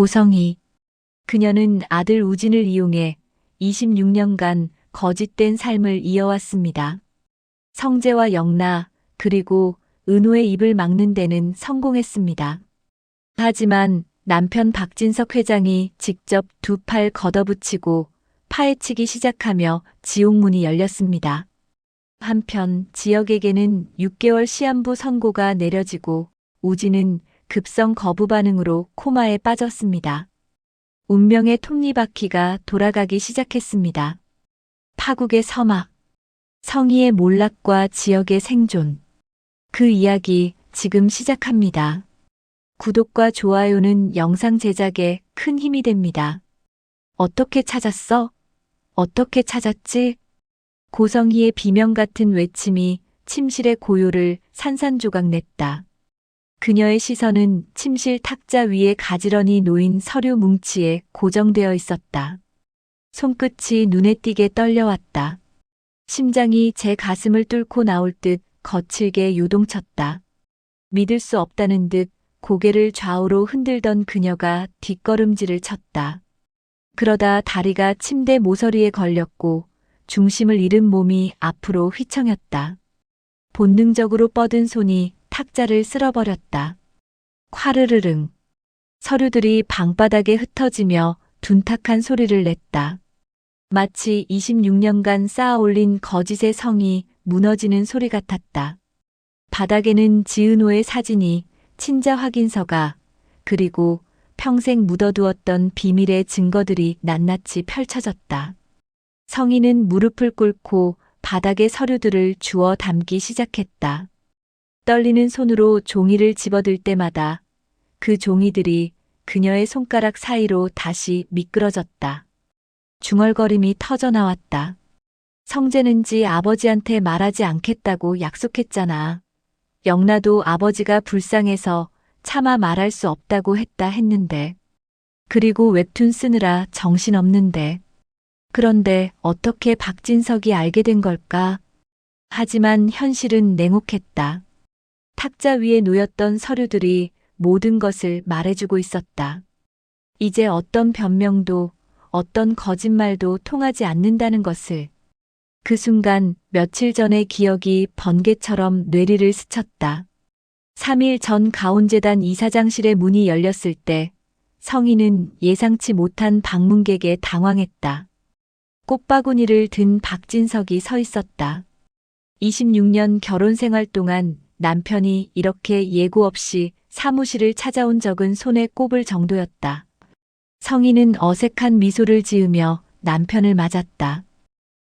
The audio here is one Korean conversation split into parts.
고성희. 그녀는 아들 우진을 이용해 26년간 거짓된 삶을 이어왔습니다. 성재와 영나 그리고 은호의 입을 막는 데는 성공했습니다. 하지만 남편 박진석 회장이 직접 두 팔 걷어붙이고 파헤치기 시작하며 지옥문이 열렸습니다. 한편 지역에게는 6개월 시한부 선고가 내려지고 우진은 급성 거부 반응으로 코마에 빠졌습니다. 운명의 톱니바퀴가 돌아가기 시작했습니다. 파국의 서막, 성희의 몰락과 지역의 생존. 그 이야기 지금 시작합니다. 구독과 좋아요는 영상 제작에 큰 힘이 됩니다. 어떻게 찾았어? 어떻게 찾았지? 고성희의 비명 같은 외침이 침실의 고요를 산산조각 냈다. 그녀의 시선은 침실 탁자 위에 가지런히 놓인 서류 뭉치에 고정되어 있었다. 손끝이 눈에 띄게 떨려왔다. 심장이 제 가슴을 뚫고 나올 듯 거칠게 요동쳤다. 믿을 수 없다는 듯 고개를 좌우로 흔들던 그녀가 뒷걸음질을 쳤다. 그러다 다리가 침대 모서리에 걸렸고 중심을 잃은 몸이 앞으로 휘청였다. 본능적으로 뻗은 손이 탁자를 쓸어버렸다. 콰르르릉. 서류들이 방바닥에 흩어지며 둔탁한 소리를 냈다. 마치 26년간 쌓아올린 거짓의 성이 무너지는 소리 같았다. 바닥에는 지은호의 사진이, 친자 확인서가, 그리고 평생 묻어두었던 비밀의 증거들이 낱낱이 펼쳐졌다. 성희는 무릎을 꿇고 바닥의 서류들을 주워 담기 시작했다. 떨리는 손으로 종이를 집어들 때마다 그 종이들이 그녀의 손가락 사이로 다시 미끄러졌다. 중얼거림이 터져나왔다. 성재는지 아버지한테 말하지 않겠다고 약속했잖아. 영나도 아버지가 불쌍해서 차마 말할 수 없다고 했는데. 그리고 웹툰 쓰느라 정신없는데. 그런데 어떻게 박진석이 알게 된 걸까? 하지만 현실은 냉혹했다. 탁자 위에 놓였던 서류들이 모든 것을 말해주고 있었다. 이제 어떤 변명도, 어떤 거짓말도 통하지 않는다는 것을. 그 순간 며칠 전의 기억이 번개처럼 뇌리를 스쳤다. 3일 전 가온재단 이사장실의 문이 열렸을 때 성희는 예상치 못한 방문객에 당황했다. 꽃바구니를 든 박진석이 서 있었다. 26년 결혼 생활 동안 남편이 이렇게 예고 없이 사무실을 찾아온 적은 손에 꼽을 정도였다. 성희는 어색한 미소를 지으며 남편을 맞았다.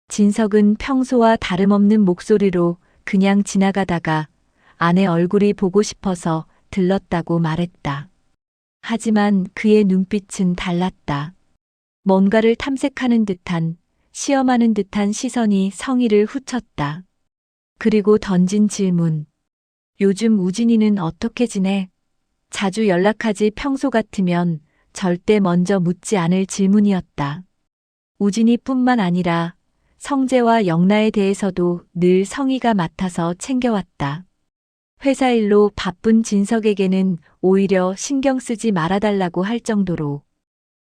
진석은 평소와 다름없는 목소리로 그냥 지나가다가 아내 얼굴이 보고 싶어서 들렀다고 말했다. 하지만 그의 눈빛은 달랐다. 뭔가를 탐색하는 듯한, 시험하는 듯한 시선이 성희를 후쳤다. 그리고 던진 질문. 요즘 우진이는 어떻게 지내? 자주 연락하지. 평소 같으면 절대 먼저 묻지 않을 질문이었다. 우진이뿐만 아니라 성재와 영나에 대해서도 늘 성희가 맡아서 챙겨왔다. 회사 일로 바쁜 진석에게는 오히려 신경 쓰지 말아달라고 할 정도로.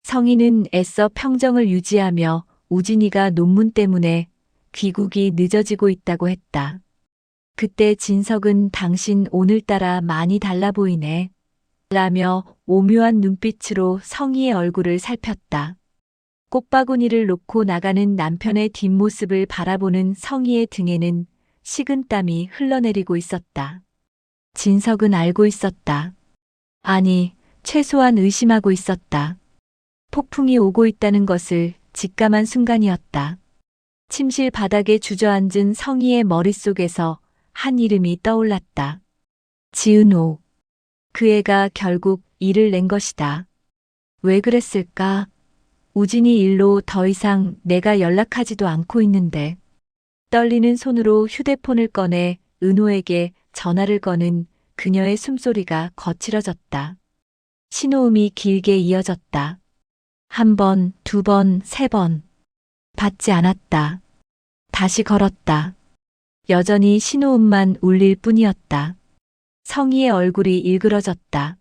성희는 애써 평정을 유지하며 우진이가 논문 때문에 귀국이 늦어지고 있다고 했다. 그때 진석은 당신 오늘따라 많이 달라 보이네. 라며 오묘한 눈빛으로 성희의 얼굴을 살폈다. 꽃바구니를 놓고 나가는 남편의 뒷모습을 바라보는 성희의 등에는 식은땀이 흘러내리고 있었다. 진석은 알고 있었다. 아니, 최소한 의심하고 있었다. 폭풍이 오고 있다는 것을 직감한 순간이었다. 침실 바닥에 주저앉은 성희의 머릿속에서 한 이름이 떠올랐다. 지은호. 그 애가 결국 일을 낸 것이다. 왜 그랬을까? 우진이 일로 더 이상 내가 연락하지도 않고 있는데. 떨리는 손으로 휴대폰을 꺼내 은호에게 전화를 거는 그녀의 숨소리가 거칠어졌다. 신호음이 길게 이어졌다. 한 번, 두 번, 세 번. 받지 않았다. 다시 걸었다. 여전히 신호음만 울릴 뿐이었다. 성희의 얼굴이 일그러졌다.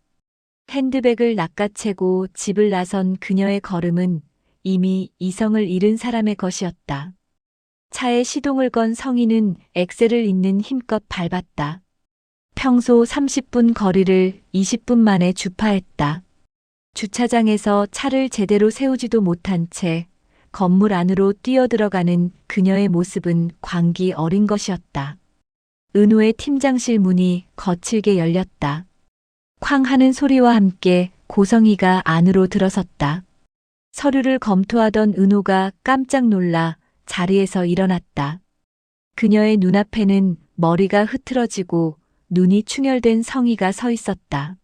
핸드백을 낚아채고 집을 나선 그녀의 걸음은 이미 이성을 잃은 사람의 것이었다. 차에 시동을 건 성희는 엑셀을 잇는 힘껏 밟았다. 평소 30분 거리를 20분 만에 주파했다. 주차장에서 차를 제대로 세우지도 못한 채 건물 안으로 뛰어들어가는 그녀의 모습은 광기 어린 것이었다. 은호의 팀장실 문이 거칠게 열렸다. 쾅 하는 소리와 함께 고성희가 안으로 들어섰다. 서류를 검토하던 은호가 깜짝 놀라 자리에서 일어났다. 그녀의 눈앞에는 머리가 흐트러지고 눈이 충혈된 성희가 서 있었다.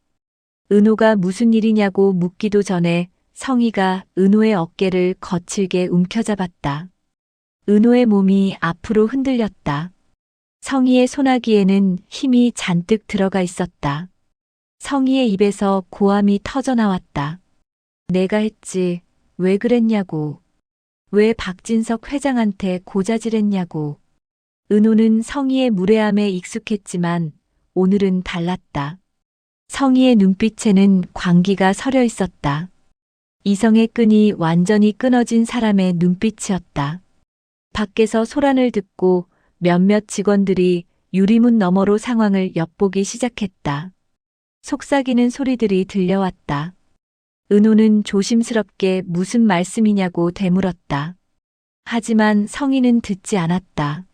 은호가 무슨 일이냐고 묻기도 전에 성희가 은호의 어깨를 거칠게 움켜잡았다. 은호의 몸이 앞으로 흔들렸다. 성희의 소나기에는 힘이 잔뜩 들어가 있었다. 성희의 입에서 고함이 터져 나왔다. 내가 했지. 왜 그랬냐고. 왜 박진석 회장한테 고자질했냐고. 은호는 성희의 무례함에 익숙했지만 오늘은 달랐다. 성희의 눈빛에는 광기가 서려 있었다. 이성의 끈이 완전히 끊어진 사람의 눈빛이었다. 밖에서 소란을 듣고 몇몇 직원들이 유리문 너머로 상황을 엿보기 시작했다. 속삭이는 소리들이 들려왔다. 은호는 조심스럽게 무슨 말씀이냐고 되물었다. 하지만 성희는 듣지 않았다.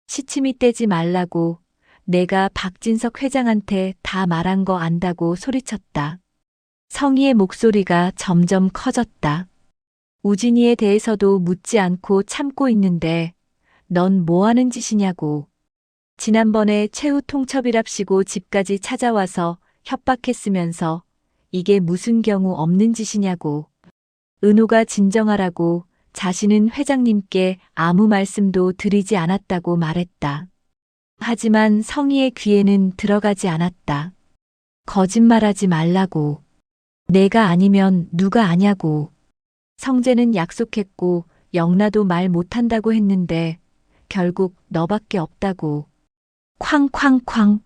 시치미 떼지 말라고, 내가 박진석 회장한테 다 말한 거 안다고 소리쳤다. 성희의 목소리가 점점 커졌다. 우진이에 대해서도 묻지 않고 참고 있는데 넌 뭐 하는 짓이냐고. 지난번에 최후 통첩이랍시고 집까지 찾아와서 협박했으면서 이게 무슨 경우 없는 짓이냐고. 은호가 진정하라고 자신은 회장님께 아무 말씀도 드리지 않았다고 말했다. 하지만 성희의 귀에는 들어가지 않았다. 거짓말하지 말라고. 내가 아니면 누가 아냐고. 성재는 약속했고 영라도 말 못한다고 했는데 결국 너밖에 없다고. 쾅쾅쾅.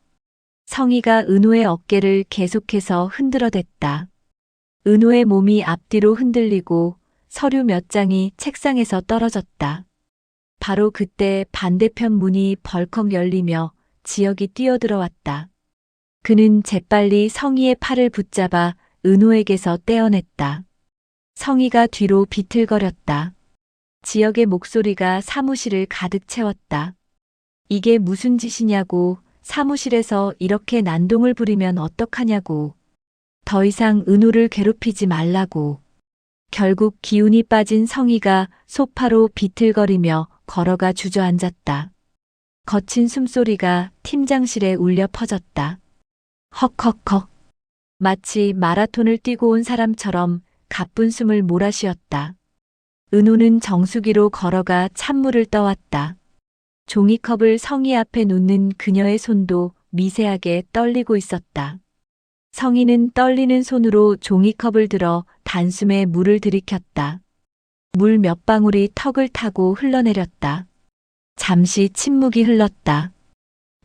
성희가 은호의 어깨를 계속해서 흔들어댔다. 은호의 몸이 앞뒤로 흔들리고 서류 몇 장이 책상에서 떨어졌다. 바로 그때 반대편 문이 벌컥 열리며 지혁이 뛰어들어왔다. 그는 재빨리 성희의 팔을 붙잡아 은호에게서 떼어냈다. 성희가 뒤로 비틀거렸다. 지혁의 목소리가 사무실을 가득 채웠다. 이게 무슨 짓이냐고, 사무실에서 이렇게 난동을 부리면 어떡하냐고. 더 이상 은호를 괴롭히지 말라고. 결국 기운이 빠진 성희가 소파로 비틀거리며 걸어가 주저앉았다. 거친 숨소리가 팀장실에 울려 퍼졌다. 헉헉헉. 마치 마라톤을 뛰고 온 사람처럼 가쁜 숨을 몰아쉬었다. 은호는 정수기로 걸어가 찬물을 떠왔다. 종이컵을 성희 앞에 놓는 그녀의 손도 미세하게 떨리고 있었다. 성희는 떨리는 손으로 종이컵을 들어 단숨에 물을 들이켰다. 물 몇 방울이 턱을 타고 흘러내렸다. 잠시 침묵이 흘렀다.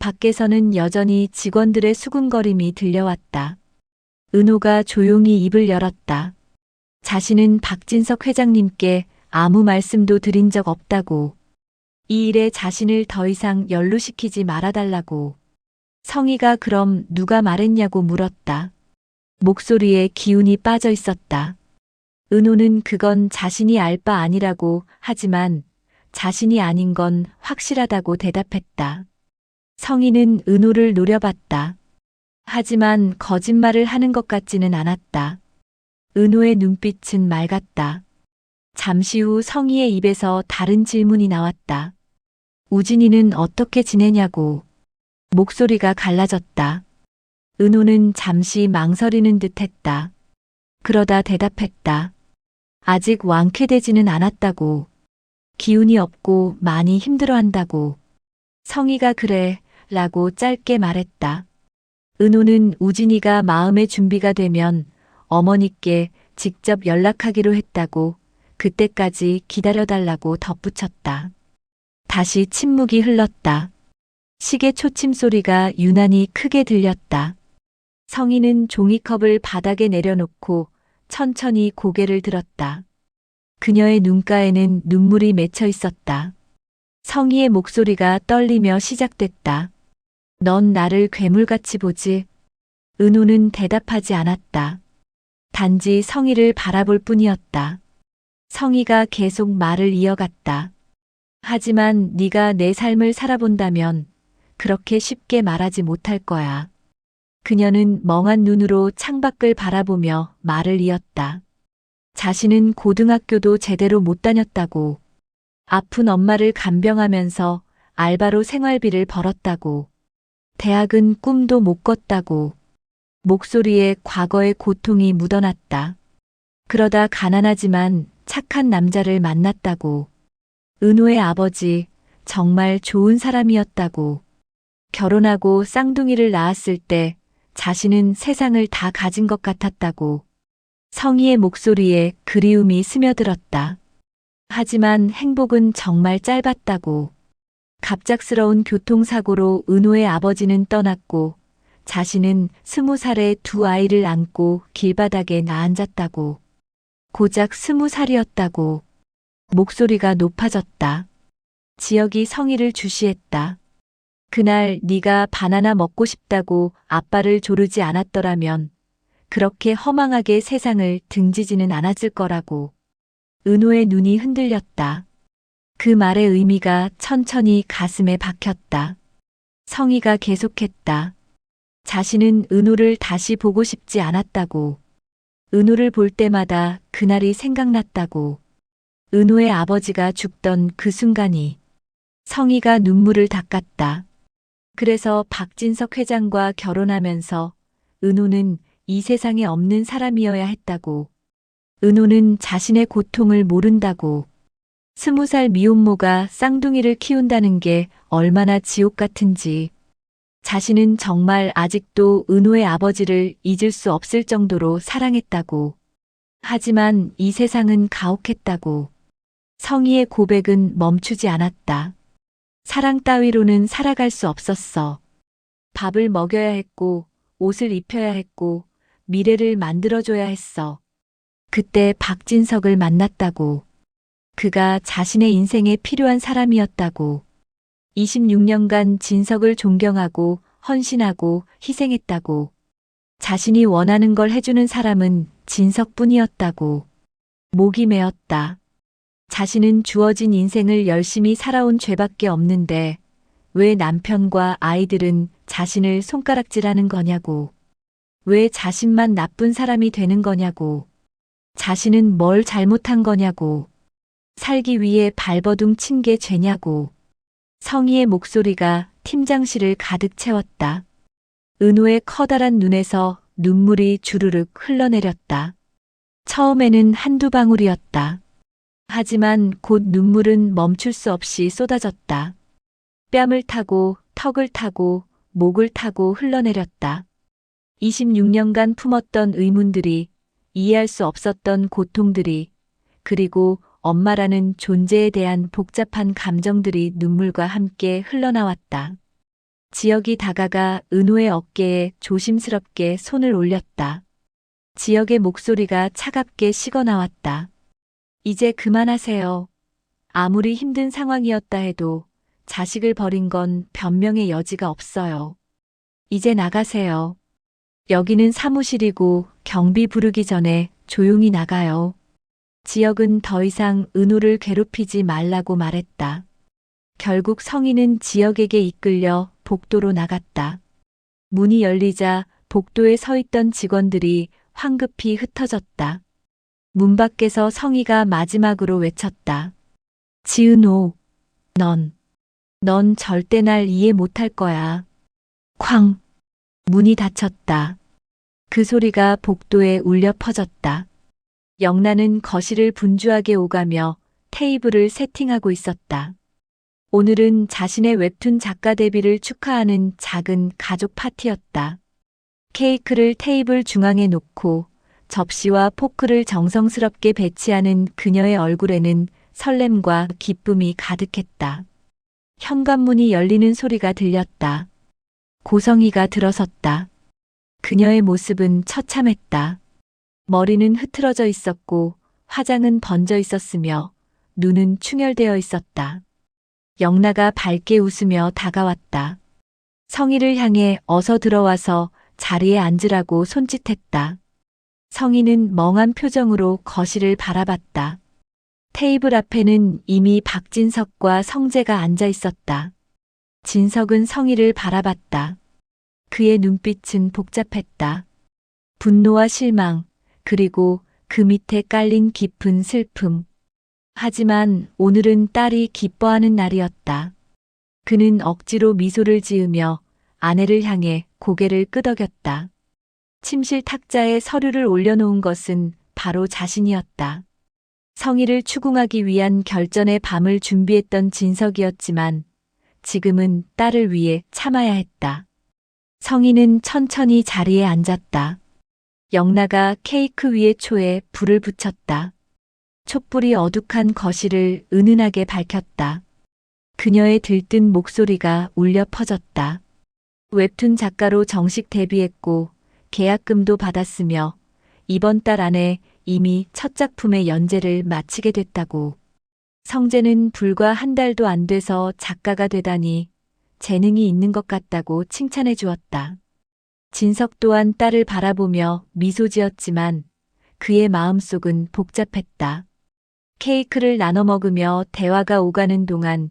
밖에서는 여전히 직원들의 수군거림이 들려왔다. 은호가 조용히 입을 열었다. 자신은 박진석 회장님께 아무 말씀도 드린 적 없다고. 이 일에 자신을 더 이상 연루시키지 말아달라고. 성희가 그럼 누가 말했냐고 물었다. 목소리에 기운이 빠져 있었다. 은호는 그건 자신이 알 바 아니라고 하지만 자신이 아닌 건 확실하다고 대답했다. 성희는 은호를 노려봤다. 하지만 거짓말을 하는 것 같지는 않았다. 은호의 눈빛은 맑았다. 잠시 후 성희의 입에서 다른 질문이 나왔다. 우진이는 어떻게 지내냐고. 목소리가 갈라졌다. 은호는 잠시 망설이는 듯 했다. 그러다 대답했다. 아직 완쾌되지는 않았다고. 기운이 없고 많이 힘들어한다고. 성희가 그래 라고 짧게 말했다. 은호는 우진이가 마음의 준비가 되면 어머니께 직접 연락하기로 했다고 그때까지 기다려달라고 덧붙였다. 다시 침묵이 흘렀다. 시계 초침 소리가 유난히 크게 들렸다. 성희는 종이컵을 바닥에 내려놓고 천천히 고개를 들었다. 그녀의 눈가에는 눈물이 맺혀 있었다. 성희의 목소리가 떨리며 시작됐다. 넌 나를 괴물같이 보지? 은호는 대답하지 않았다. 단지 성희를 바라볼 뿐이었다. 성희가 계속 말을 이어갔다. 하지만 네가 내 삶을 살아본다면 그렇게 쉽게 말하지 못할 거야. 그녀는 멍한 눈으로 창밖을 바라보며 말을 이었다. 자신은 고등학교도 제대로 못 다녔다고, 아픈 엄마를 간병하면서 알바로 생활비를 벌었다고, 대학은 꿈도 못 꿨다고, 목소리에 과거의 고통이 묻어났다. 그러다 가난하지만 착한 남자를 만났다고, 은호의 아버지 정말 좋은 사람이었다고, 결혼하고 쌍둥이를 낳았을 때 자신은 세상을 다 가진 것 같았다고. 성희의 목소리에 그리움이 스며들었다. 하지만 행복은 정말 짧았다고. 갑작스러운 교통사고로 은호의 아버지는 떠났고 자신은 20살에 두 아이를 안고 길바닥에 나앉았다고. 고작 20살이었다고. 목소리가 높아졌다. 지역이 성희를 주시했다. 그날 네가 바나나 먹고 싶다고 아빠를 조르지 않았더라면 그렇게 허망하게 세상을 등지지는 않았을 거라고. 은호의 눈이 흔들렸다. 그 말의 의미가 천천히 가슴에 박혔다. 성희가 계속했다. 자신은 은호를 다시 보고 싶지 않았다고. 은호를 볼 때마다 그날이 생각났다고. 은호의 아버지가 죽던 그 순간이. 성희가 눈물을 닦았다. 그래서 박진석 회장과 결혼하면서 은호는 이 세상에 없는 사람이어야 했다고. 은호는 자신의 고통을 모른다고. 20살 미혼모가 쌍둥이를 키운다는 게 얼마나 지옥 같은지. 자신은 정말 아직도 은호의 아버지를 잊을 수 없을 정도로 사랑했다고. 하지만 이 세상은 가혹했다고. 성희의 고백은 멈추지 않았다. 사랑 따위로는 살아갈 수 없었어. 밥을 먹여야 했고, 옷을 입혀야 했고, 미래를 만들어줘야 했어. 그때 박진석을 만났다고. 그가 자신의 인생에 필요한 사람이었다고. 26년간 진석을 존경하고 헌신하고 희생했다고. 자신이 원하는 걸 해주는 사람은 진석뿐이었다고. 목이 메었다. 자신은 주어진 인생을 열심히 살아온 죄밖에 없는데 왜 남편과 아이들은 자신을 손가락질하는 거냐고. 왜 자신만 나쁜 사람이 되는 거냐고. 자신은 뭘 잘못한 거냐고. 살기 위해 발버둥 친 게 죄냐고. 성희의 목소리가 팀장실을 가득 채웠다. 은호의 커다란 눈에서 눈물이 주르륵 흘러내렸다. 처음에는 한두 방울이었다. 하지만 곧 눈물은 멈출 수 없이 쏟아졌다. 뺨을 타고 턱을 타고 목을 타고 흘러내렸다. 26년간 품었던 의문들이, 이해할 수 없었던 고통들이, 그리고 엄마라는 존재에 대한 복잡한 감정들이 눈물과 함께 흘러나왔다. 지역이 다가가 은호의 어깨에 조심스럽게 손을 올렸다. 지역의 목소리가 차갑게 식어나왔다. 이제 그만하세요. 아무리 힘든 상황이었다 해도 자식을 버린 건 변명의 여지가 없어요. 이제 나가세요. 여기는 사무실이고 경비 부르기 전에 조용히 나가요. 지역은 더 이상 은호를 괴롭히지 말라고 말했다. 결국 성희는 지역에게 이끌려 복도로 나갔다. 문이 열리자 복도에 서 있던 직원들이 황급히 흩어졌다. 문 밖에서 성희가 마지막으로 외쳤다. 지은호, 넌 절대 날 이해 못할 거야. 쾅! 문이 닫혔다. 그 소리가 복도에 울려 퍼졌다. 영란은 거실을 분주하게 오가며 테이블을 세팅하고 있었다. 오늘은 자신의 웹툰 작가 데뷔를 축하하는 작은 가족 파티였다. 케이크를 테이블 중앙에 놓고 접시와 포크를 정성스럽게 배치하는 그녀의 얼굴에는 설렘과 기쁨이 가득했다. 현관문이 열리는 소리가 들렸다. 고성희가 들어섰다. 그녀의 모습은 처참했다. 머리는 흐트러져 있었고 화장은 번져 있었으며 눈은 충혈되어 있었다. 영나가 밝게 웃으며 다가왔다. 성희를 향해 어서 들어와서 자리에 앉으라고 손짓했다. 성희는 멍한 표정으로 거실을 바라봤다. 테이블 앞에는 이미 박진석과 성재가 앉아 있었다. 진석은 성희를 바라봤다. 그의 눈빛은 복잡했다. 분노와 실망, 그리고 그 밑에 깔린 깊은 슬픔. 하지만 오늘은 딸이 기뻐하는 날이었다. 그는 억지로 미소를 지으며 아내를 향해 고개를 끄덕였다. 침실 탁자에 서류를 올려놓은 것은 바로 자신이었다. 성희를 추궁하기 위한 결전의 밤을 준비했던 진석이었지만 지금은 딸을 위해 참아야 했다. 성희는 천천히 자리에 앉았다. 영나가 케이크 위에 초에 불을 붙였다. 촛불이 어둑한 거실을 은은하게 밝혔다. 그녀의 들뜬 목소리가 울려 퍼졌다. 웹툰 작가로 정식 데뷔했고 계약금도 받았으며 이번 달 안에 이미 첫 작품의 연재를 마치게 됐다고. 성재는 불과 한 달도 안 돼서 작가가 되다니 재능이 있는 것 같다고 칭찬해 주었다. 진석 또한 딸을 바라보며 미소 지었지만 그의 마음속은 복잡했다. 케이크를 나눠 먹으며 대화가 오가는 동안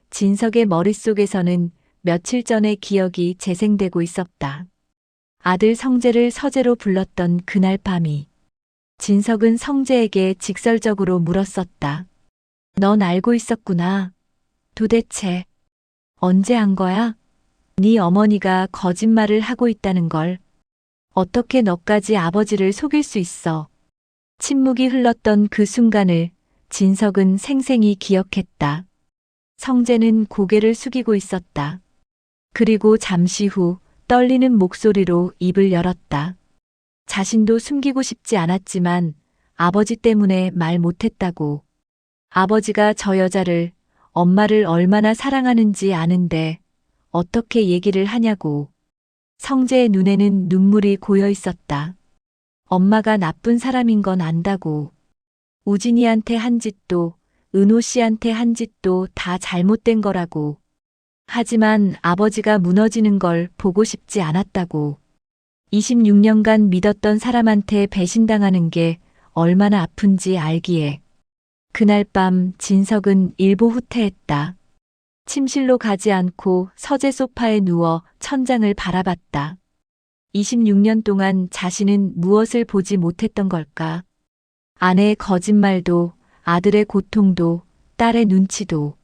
진석의 머릿속에서는 며칠 전의 기억이 재생되고 있었다. 아들 성재를 서재로 불렀던 그날 밤이. 진석은 성재에게 직설적으로 물었었다. 넌 알고 있었구나. 도대체 언제 한 거야? 네 어머니가 거짓말을 하고 있다는 걸. 어떻게 너까지 아버지를 속일 수 있어? 침묵이 흘렀던 그 순간을 진석은 생생히 기억했다. 성재는 고개를 숙이고 있었다. 그리고 잠시 후 떨리는 목소리로 입을 열었다. 자신도 숨기고 싶지 않았지만 아버지 때문에 말 못했다고. 아버지가 저 여자를, 엄마를 얼마나 사랑하는지 아는데 어떻게 얘기를 하냐고. 성재의 눈에는 눈물이 고여 있었다. 엄마가 나쁜 사람인 건 안다고. 우진이한테 한 짓도, 은호 씨한테 한 짓도 다 잘못된 거라고. 하지만 아버지가 무너지는 걸 보고 싶지 않았다고. 26년간 믿었던 사람한테 배신당하는 게 얼마나 아픈지 알기에. 그날 밤 진석은 일보 후퇴했다. 침실로 가지 않고 서재 소파에 누워 천장을 바라봤다. 26년 동안 자신은 무엇을 보지 못했던 걸까? 아내의 거짓말도, 아들의 고통도, 딸의 눈치도.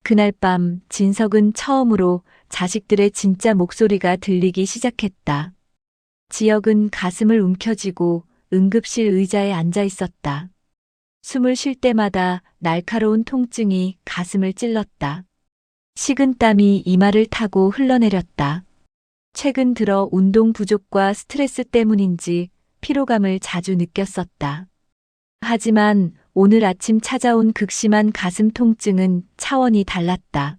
그날 밤 진석은 처음으로 자식들의 진짜 목소리가 들리기 시작했다. 지역은 가슴을 움켜쥐고 응급실 의자에 앉아 있었다. 숨을 쉴 때마다 날카로운 통증이 가슴을 찔렀다. 식은땀이 이마를 타고 흘러내렸다. 최근 들어 운동 부족과 스트레스 때문인지 피로감을 자주 느꼈었다. 하지만 오늘 아침 찾아온 극심한 가슴 통증은 차원이 달랐다.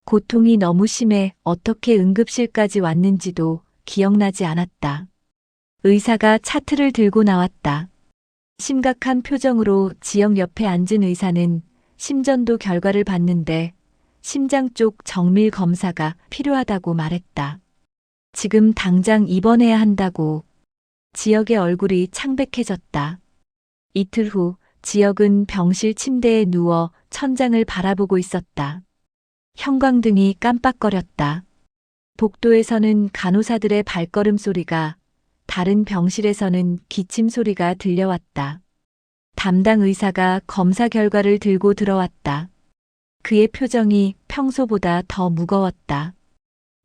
고통이 너무 심해 어떻게 응급실까지 왔는지도 기억나지 않았다. 의사가 차트를 들고 나왔다. 심각한 표정으로 지영 옆에 앉은 의사는 심전도 결과를 봤는데 심장 쪽 정밀 검사가 필요하다고 말했다. 지금 당장 입원해야 한다고. 지역의 얼굴이 창백해졌다. 이틀 후 지역은 병실 침대에 누워 천장을 바라보고 있었다. 형광등이 깜빡거렸다. 복도에서는 간호사들의 발걸음 소리가, 다른 병실에서는 기침 소리가 들려왔다. 담당 의사가 검사 결과를 들고 들어왔다. 그의 표정이 평소보다 더 무거웠다.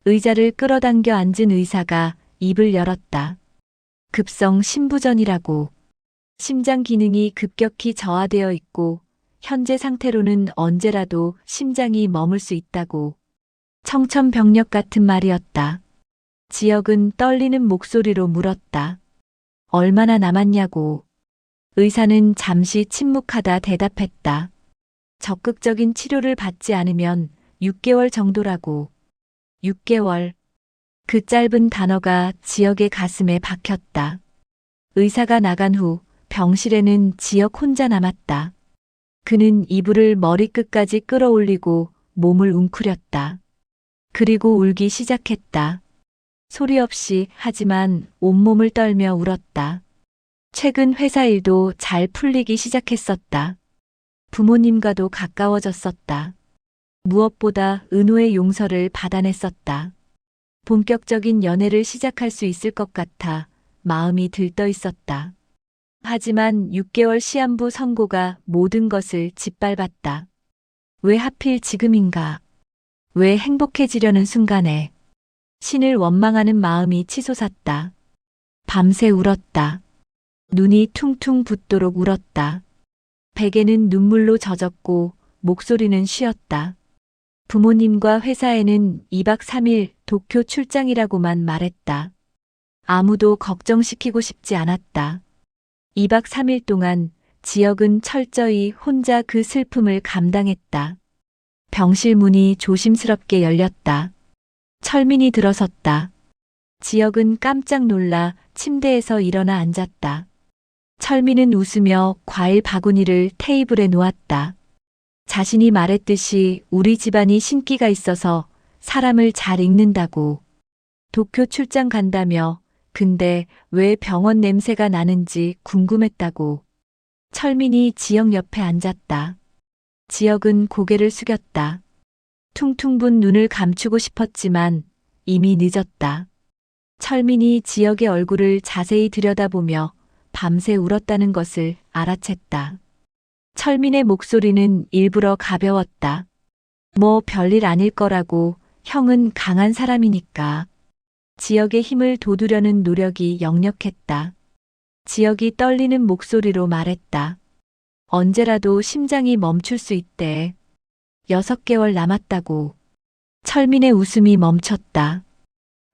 의자를 끌어당겨 앉은 의사가 입을 열었다. 급성 심부전이라고. 심장 기능이 급격히 저하되어 있고 현재 상태로는 언제라도 심장이 멈을 수 있다고. 청천벽력 같은 말이었다. 지역은 떨리는 목소리로 물었다. 얼마나 남았냐고. 의사는 잠시 침묵하다 대답했다. 적극적인 치료를 받지 않으면 6개월 정도라고. 6개월. 그 짧은 단어가 지역의 가슴에 박혔다. 의사가 나간 후 병실에는 지역 혼자 남았다. 그는 이불을 머리끝까지 끌어올리고 몸을 웅크렸다. 그리고 울기 시작했다. 소리 없이 하지만 온몸을 떨며 울었다. 최근 회사 일도 잘 풀리기 시작했었다. 부모님과도 가까워졌었다. 무엇보다 은호의 용서를 받아냈었다. 본격적인 연애를 시작할 수 있을 것 같아 마음이 들떠 있었다. 하지만 6개월 시한부 선고가 모든 것을 짓밟았다. 왜 하필 지금인가? 왜 행복해지려는 순간에 신을 원망하는 마음이 치솟았다. 밤새 울었다. 눈이 퉁퉁 붓도록 울었다. 베개는 눈물로 젖었고 목소리는 쉬었다. 부모님과 회사에는 2박 3일 도쿄 출장이라고만 말했다. 아무도 걱정시키고 싶지 않았다. 2박 3일 동안 지역은 철저히 혼자 그 슬픔을 감당했다. 병실 문이 조심스럽게 열렸다. 철민이 들어섰다. 지역은 깜짝 놀라 침대에서 일어나 앉았다. 철민은 웃으며 과일 바구니를 테이블에 놓았다. 자신이 말했듯이 우리 집안이 신기가 있어서 사람을 잘 읽는다고. 도쿄 출장 간다며 근데 왜 병원 냄새가 나는지 궁금했다고. 철민이 지역 옆에 앉았다. 지역은 고개를 숙였다. 퉁퉁 분 눈을 감추고 싶었지만 이미 늦었다. 철민이 지역의 얼굴을 자세히 들여다보며 밤새 울었다는 것을 알아챘다. 철민의 목소리는 일부러 가벼웠다. 뭐 별일 아닐 거라고, 형은 강한 사람이니까. 지역의 힘을 돋우려는 노력이 역력했다. 지역이 떨리는 목소리로 말했다. 언제라도 심장이 멈출 수 있대. 6개월 남았다고. 철민의 웃음이 멈췄다.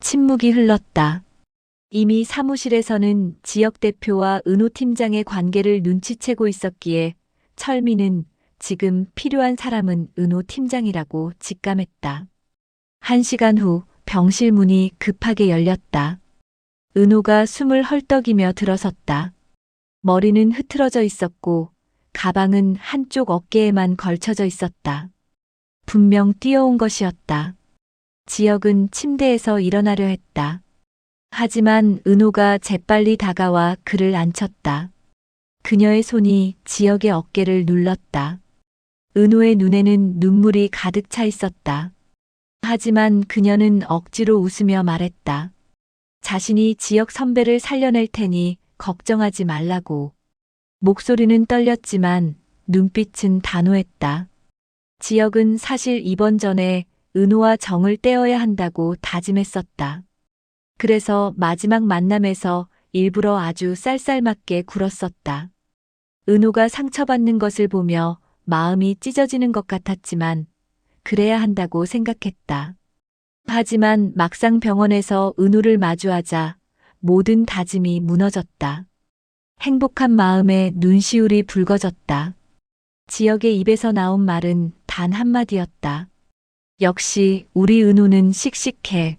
침묵이 흘렀다. 이미 사무실에서는 지역 대표와 은호 팀장의 관계를 눈치채고 있었기에 철민은 지금 필요한 사람은 은호 팀장이라고 직감했다. 1시간 후 병실 문이 급하게 열렸다. 은호가 숨을 헐떡이며 들어섰다. 머리는 흐트러져 있었고 가방은 한쪽 어깨에만 걸쳐져 있었다. 분명 뛰어온 것이었다. 지역은 침대에서 일어나려 했다. 하지만 은호가 재빨리 다가와 그를 안쳤다. 그녀의 손이 지역의 어깨를 눌렀다. 은호의 눈에는 눈물이 가득 차 있었다. 하지만 그녀는 억지로 웃으며 말했다. 자신이 지역 선배를 살려낼 테니 걱정하지 말라고. 목소리는 떨렸지만 눈빛은 단호했다. 지역은 사실 입원 전에 은호와 정을 떼어야 한다고 다짐했었다. 그래서 마지막 만남에서 일부러 아주 쌀쌀맞게 굴었었다. 은호가 상처받는 것을 보며 마음이 찢어지는 것 같았지만 그래야 한다고 생각했다. 하지만 막상 병원에서 은호를 마주하자 모든 다짐이 무너졌다. 행복한 마음에 눈시울이 붉어졌다. 지역의 입에서 나온 말은 단 한마디였다. 역시 우리 은호는 씩씩해.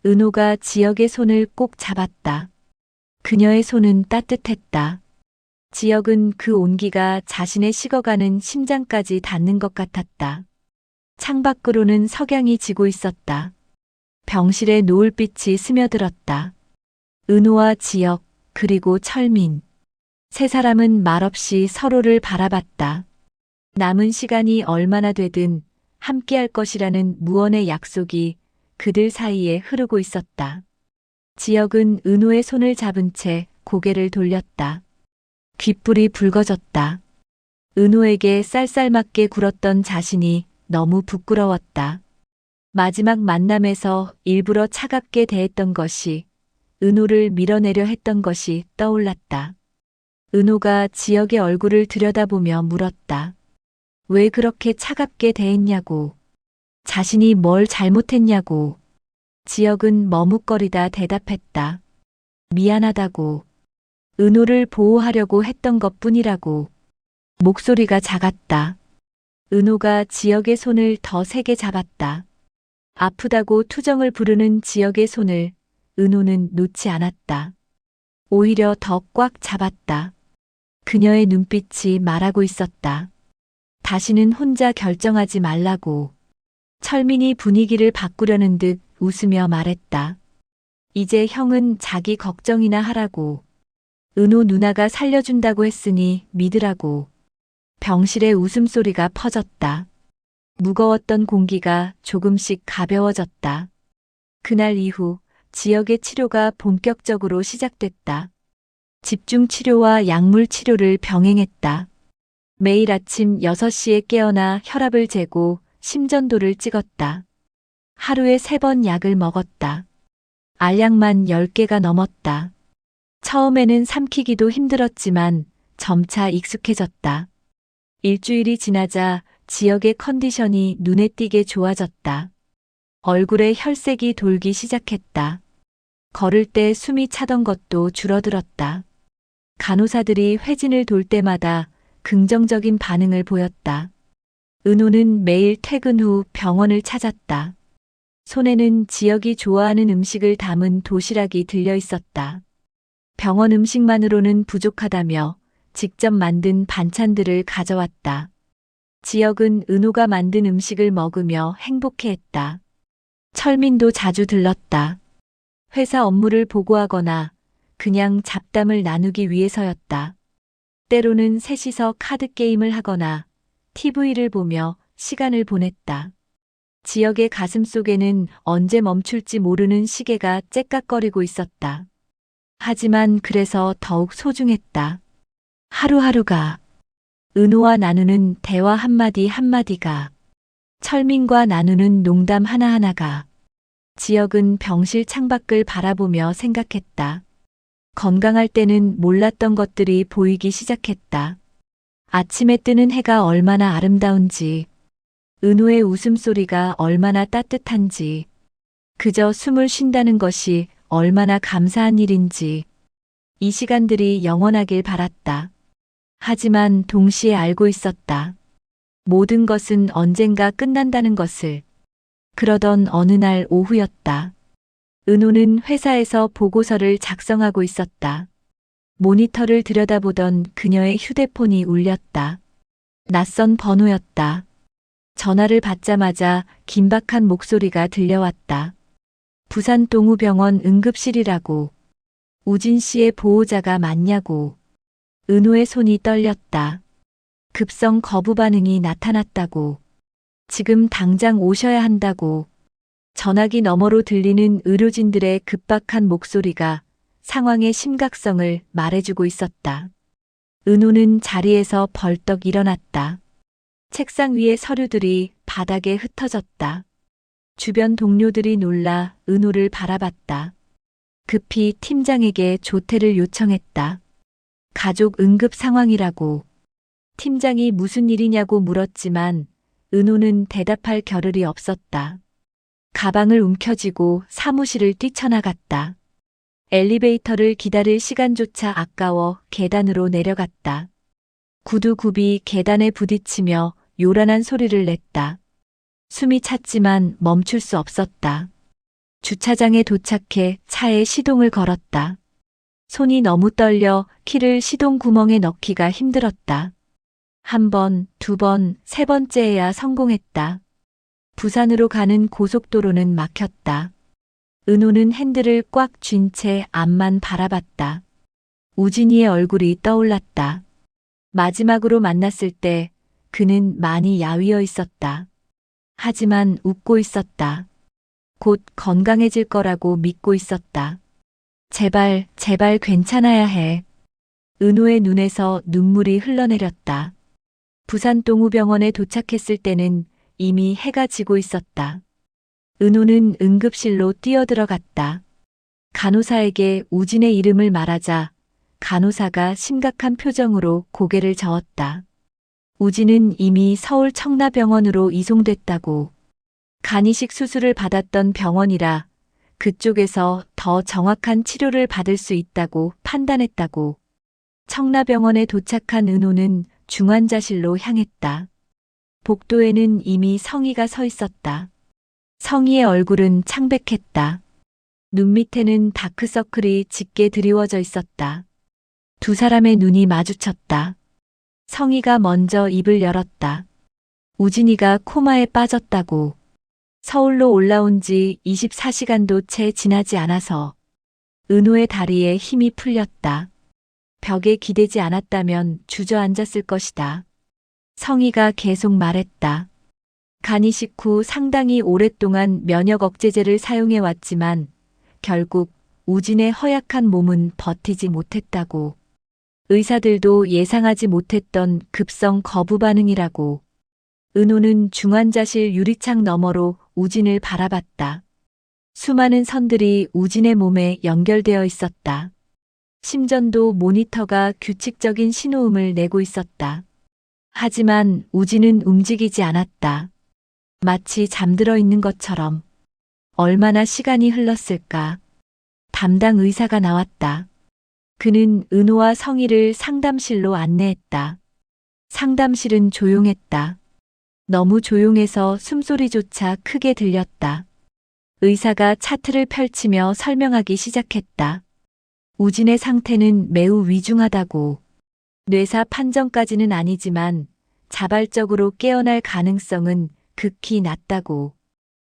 은호가 지역의 손을 꼭 잡았다. 그녀의 손은 따뜻했다. 지역은 그 온기가 자신의 식어가는 심장까지 닿는 것 같았다. 창밖으로는 석양이 지고 있었다. 병실에 노을빛이 스며들었다. 은호와 지역, 그리고 철민. 세 사람은 말없이 서로를 바라봤다. 남은 시간이 얼마나 되든 함께할 것이라는 무언의 약속이 그들 사이에 흐르고 있었다. 지역은 은호의 손을 잡은 채 고개를 돌렸다. 귓불이 붉어졌다. 은호에게 쌀쌀맞게 굴었던 자신이 너무 부끄러웠다. 마지막 만남에서 일부러 차갑게 대했던 것이, 은호를 밀어내려 했던 것이 떠올랐다. 은호가 지역의 얼굴을 들여다보며 물었다. 왜 그렇게 차갑게 대했냐고. 자신이 뭘 잘못했냐고. 지역은 머뭇거리다 대답했다. 미안하다고. 은호를 보호하려고 했던 것뿐이라고. 목소리가 작았다. 은호가 지역의 손을 더 세게 잡았다. 아프다고 투정을 부르는 지역의 손을 은호는 놓지 않았다. 오히려 더 꽉 잡았다. 그녀의 눈빛이 말하고 있었다. 다시는 혼자 결정하지 말라고. 철민이 분위기를 바꾸려는 듯 웃으며 말했다. 이제 형은 자기 걱정이나 하라고. 은호 누나가 살려준다고 했으니 믿으라고. 병실의 웃음소리가 퍼졌다. 무거웠던 공기가 조금씩 가벼워졌다. 그날 이후 지역의 치료가 본격적으로 시작됐다. 집중 치료와 약물 치료를 병행했다. 매일 아침 6시에 깨어나 혈압을 재고 심전도를 찍었다. 하루에 3번 약을 먹었다. 알약만 10개가 넘었다. 처음에는 삼키기도 힘들었지만 점차 익숙해졌다. 일주일이 지나자 지역의 컨디션이 눈에 띄게 좋아졌다. 얼굴에 혈색이 돌기 시작했다. 걸을 때 숨이 차던 것도 줄어들었다. 간호사들이 회진을 돌 때마다 긍정적인 반응을 보였다. 은호는 매일 퇴근 후 병원을 찾았다. 손에는 지역이 좋아하는 음식을 담은 도시락이 들려 있었다. 병원 음식만으로는 부족하다며 직접 만든 반찬들을 가져왔다. 지역은 은호가 만든 음식을 먹으며 행복해했다. 철민도 자주 들렀다. 회사 업무를 보고하거나 그냥 잡담을 나누기 위해서였다. 때로는 셋이서 카드게임을 하거나 TV를 보며 시간을 보냈다. 지역의 가슴 속에는 언제 멈출지 모르는 시계가 째깍거리고 있었다. 하지만 그래서 더욱 소중했다. 하루하루가, 은호와 나누는 대화 한마디 한마디가, 철민과 나누는 농담 하나하나가, 지역은 병실 창밖을 바라보며 생각했다. 건강할 때는 몰랐던 것들이 보이기 시작했다. 아침에 뜨는 해가 얼마나 아름다운지, 은호의 웃음소리가 얼마나 따뜻한지, 그저 숨을 쉰다는 것이 얼마나 감사한 일인지, 이 시간들이 영원하길 바랐다. 하지만 동시에 알고 있었다. 모든 것은 언젠가 끝난다는 것을. 그러던 어느 날 오후였다. 은호는 회사에서 보고서를 작성하고 있었다. 모니터를 들여다보던 그녀의 휴대폰이 울렸다. 낯선 번호였다. 전화를 받자마자 긴박한 목소리가 들려왔다. 부산 동우병원 응급실이라고. 우진 씨의 보호자가 맞냐고. 은호의 손이 떨렸다. 급성 거부 반응이 나타났다고. 지금 당장 오셔야 한다고. 전화기 너머로 들리는 의료진들의 급박한 목소리가 상황의 심각성을 말해주고 있었다. 은호는 자리에서 벌떡 일어났다. 책상 위의 서류들이 바닥에 흩어졌다. 주변 동료들이 놀라 은호를 바라봤다. 급히 팀장에게 조퇴를 요청했다. 가족 응급 상황이라고. 팀장이 무슨 일이냐고 물었지만 은호는 대답할 겨를이 없었다. 가방을 움켜쥐고 사무실을 뛰쳐나갔다. 엘리베이터를 기다릴 시간조차 아까워 계단으로 내려갔다. 구두굽이 계단에 부딪히며 요란한 소리를 냈다. 숨이 찼지만 멈출 수 없었다. 주차장에 도착해 차에 시동을 걸었다. 손이 너무 떨려 키를 시동 구멍에 넣기가 힘들었다. 1번, 2번, 3번째에야 성공했다. 부산으로 가는 고속도로는 막혔다. 은호는 핸들을 꽉 쥔 채 앞만 바라봤다. 우진이의 얼굴이 떠올랐다. 마지막으로 만났을 때 그는 많이 야위어 있었다. 하지만 웃고 있었다. 곧 건강해질 거라고 믿고 있었다. 제발, 제발 괜찮아야 해. 은호의 눈에서 눈물이 흘러내렸다. 부산 동우병원에 도착했을 때는 이미 해가 지고 있었다. 은호는 응급실로 뛰어들어갔다. 간호사에게 우진의 이름을 말하자 간호사가 심각한 표정으로 고개를 저었다. 우진은 이미 서울 청라병원으로 이송됐다고. 간이식 수술을 받았던 병원이라 그쪽에서 더 정확한 치료를 받을 수 있다고 판단했다고. 청라병원에 도착한 은호는 중환자실로 향했다. 복도에는 이미 성희가 서 있었다. 성희의 얼굴은 창백했다. 눈 밑에는 다크서클이 짙게 드리워져 있었다. 두 사람의 눈이 마주쳤다. 성희가 먼저 입을 열었다. 우진이가 코마에 빠졌다고. 서울로 올라온 지 24시간도 채 지나지 않아서 은호의 다리에 힘이 풀렸다. 벽에 기대지 않았다면 주저앉았을 것이다. 성희가 계속 말했다. 간 이식 후 상당히 오랫동안 면역 억제제를 사용해 왔지만 결국 우진의 허약한 몸은 버티지 못했다고. 의사들도 예상하지 못했던 급성 거부 반응이라고. 은호는 중환자실 유리창 너머로 우진을 바라봤다. 수많은 선들이 우진의 몸에 연결되어 있었다. 심전도 모니터가 규칙적인 신호음을 내고 있었다. 하지만 우진은 움직이지 않았다. 마치 잠들어 있는 것처럼. 얼마나 시간이 흘렀을까. 담당 의사가 나왔다. 그는 은호와 성희를 상담실로 안내했다. 상담실은 조용했다. 너무 조용해서 숨소리조차 크게 들렸다. 의사가 차트를 펼치며 설명하기 시작했다. 우진의 상태는 매우 위중하다고. 뇌사 판정까지는 아니지만 자발적으로 깨어날 가능성은 극히 낮다고.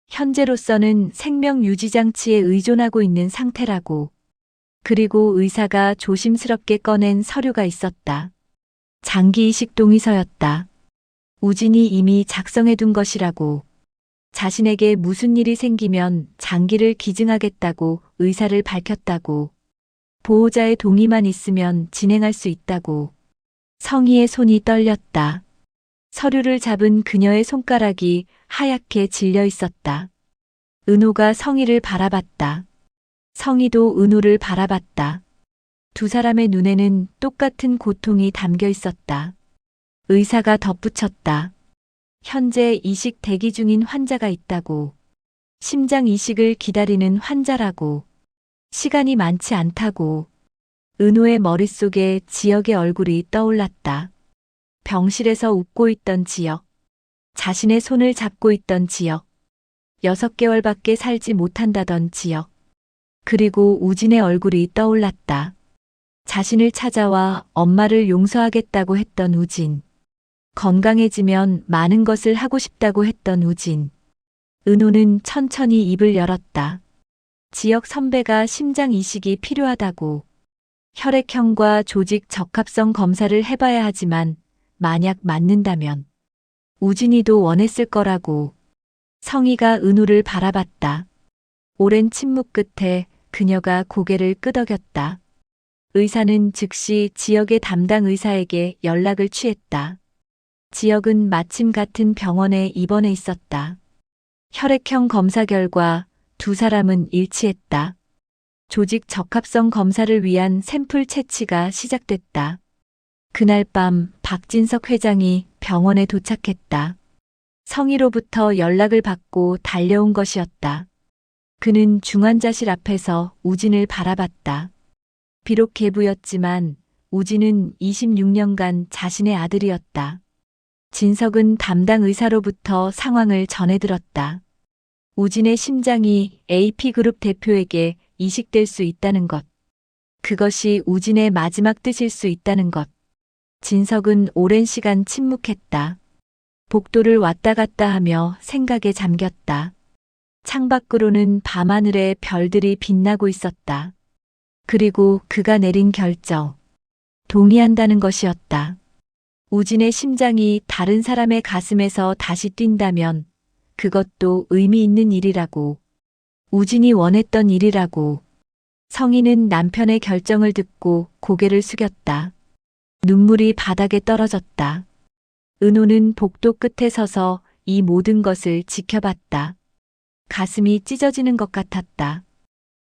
현재로서는 생명 유지 장치에 의존하고 있는 상태라고. 그리고 의사가 조심스럽게 꺼낸 서류가 있었다. 장기 이식 동의서였다. 우진이 이미 작성해둔 것이라고. 자신에게 무슨 일이 생기면 장기를 기증하겠다고 의사를 밝혔다고. 보호자의 동의만 있으면 진행할 수 있다고. 성희의 손이 떨렸다. 서류를 잡은 그녀의 손가락이 하얗게 질려 있었다. 은호가 성희를 바라봤다. 성희도 은호를 바라봤다. 두 사람의 눈에는 똑같은 고통이 담겨 있었다. 의사가 덧붙였다. 현재 이식 대기 중인 환자가 있다고. 심장 이식을 기다리는 환자라고. 시간이 많지 않다고. 은호의 머릿속에 지역의 얼굴이 떠올랐다. 병실에서 웃고 있던 지역. 자신의 손을 잡고 있던 지역. 6개월밖에 살지 못한다던 지역. 그리고 우진의 얼굴이 떠올랐다. 자신을 찾아와 엄마를 용서하겠다고 했던 우진. 건강해지면 많은 것을 하고 싶다고 했던 우진. 은호는 천천히 입을 열었다. 지역 선배가 심장 이식이 필요하다고. 혈액형과 조직 적합성 검사를 해봐야 하지만 만약 맞는다면 우진이도 원했을 거라고. 성희가 은호를 바라봤다. 오랜 침묵 끝에 그녀가 고개를 끄덕였다. 의사는 즉시 지역의 담당 의사에게 연락을 취했다. 지역은 마침 같은 병원에 입원해 있었다. 혈액형 검사 결과 두 사람은 일치했다. 조직 적합성 검사를 위한 샘플 채취가 시작됐다. 그날 밤 박진석 회장이 병원에 도착했다. 성희로부터 연락을 받고 달려온 것이었다. 그는 중환자실 앞에서 우진을 바라봤다. 비록 계부였지만 우진은 26년간 자신의 아들이었다. 진석은 담당 의사로부터 상황을 전해들었다. 우진의 심장이 AP그룹 대표에게 이식될 수 있다는 것. 그것이 우진의 마지막 뜻일 수 있다는 것. 진석은 오랜 시간 침묵했다. 복도를 왔다 갔다 하며 생각에 잠겼다. 창밖으로는 밤하늘에 별들이 빛나고 있었다. 그리고 그가 내린 결정. 동의한다는 것이었다. 우진의 심장이 다른 사람의 가슴에서 다시 뛴다면 그것도 의미 있는 일이라고. 우진이 원했던 일이라고. 성희는 남편의 결정을 듣고 고개를 숙였다. 눈물이 바닥에 떨어졌다. 은호는 복도 끝에 서서 이 모든 것을 지켜봤다. 가슴이 찢어지는 것 같았다.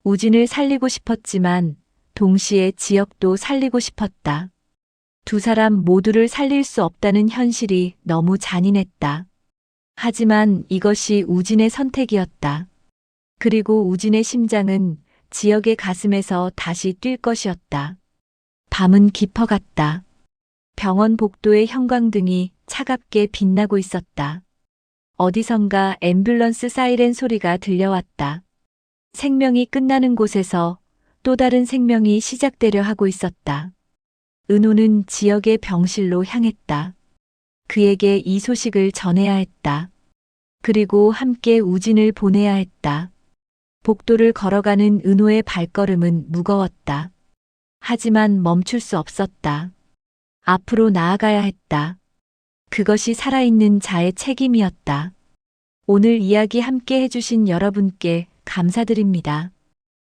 우진을 살리고 싶었지만 동시에 지역도 살리고 싶었다. 두 사람 모두를 살릴 수 없다는 현실이 너무 잔인했다. 하지만 이것이 우진의 선택이었다. 그리고 우진의 심장은 지역의 가슴에서 다시 뛸 것이었다. 밤은 깊어갔다. 병원 복도의 형광등이 차갑게 빛나고 있었다. 어디선가 앰뷸런스 사이렌 소리가 들려왔다. 생명이 끝나는 곳에서 또 다른 생명이 시작되려 하고 있었다. 은호는 지역의 병실로 향했다. 그에게 이 소식을 전해야 했다. 그리고 함께 우진을 보내야 했다. 복도를 걸어가는 은호의 발걸음은 무거웠다. 하지만 멈출 수 없었다. 앞으로 나아가야 했다. 그것이 살아있는 자의 책임이었다. 오늘 이야기 함께 해주신 여러분께 감사드립니다.